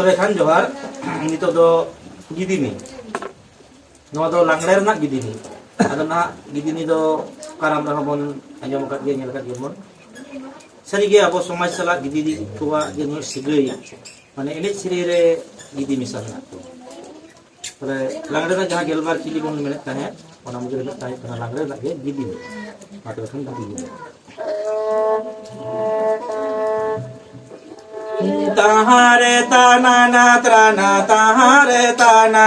तबे खान जोहार नितो दो गिदिनी नवा दो लांगड़े रना गिदिनी आदो ना गिदिनी दो काराम रहा बन आंजम काट गे नेल काट गे बन सारी गे अब समाज सला गिदिनी तुवा जे नो सिगई माने एने सिरे रे गिदी मिसल ना तबे लांगड़े ना जहां गेलबार चिली बन मेले ताहे ओना मुझे रे ताहे तना लांगड़े लागे गिदिनी मात्र खान गिदिनी ताहारे ताना त्राना ताहारे ताना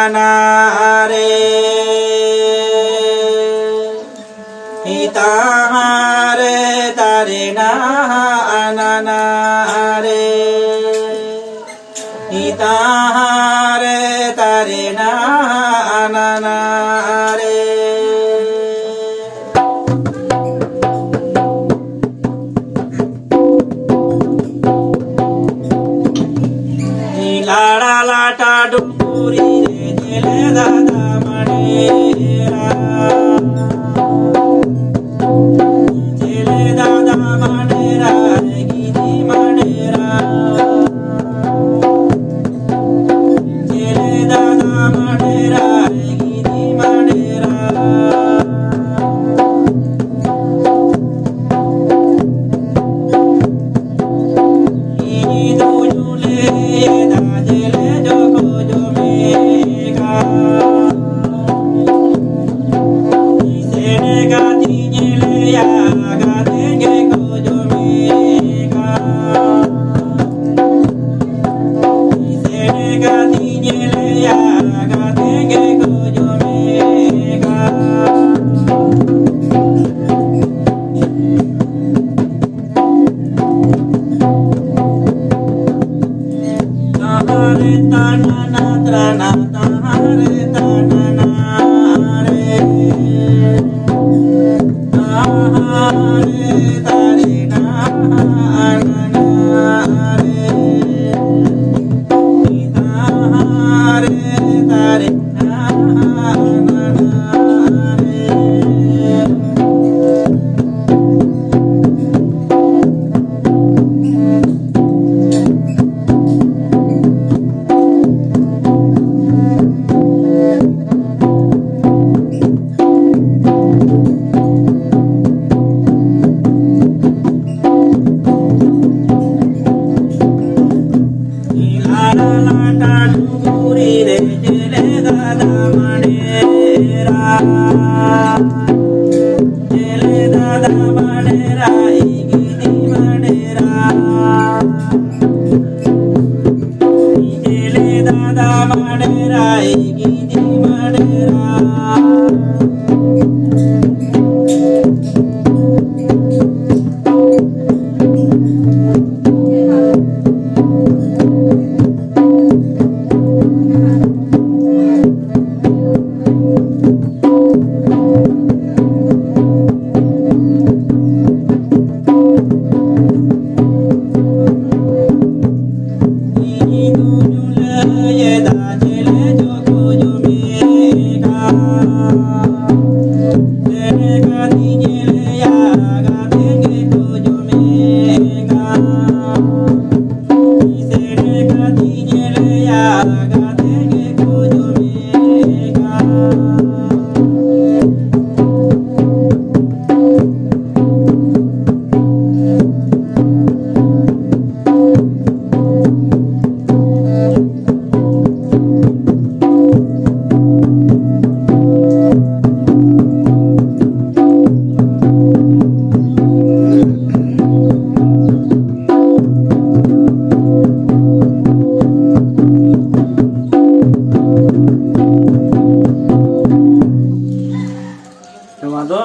रे ताहारे तारे ना आना रे ताहारे तारे ना आना रे लाड़ा लाटा डुंगुरी रे जेले दादा मणेरा जेले दादा मणेरा गिदी मणेरा जेले दादा मणेरा गिदी मणेरा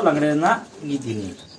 Langre na gidini.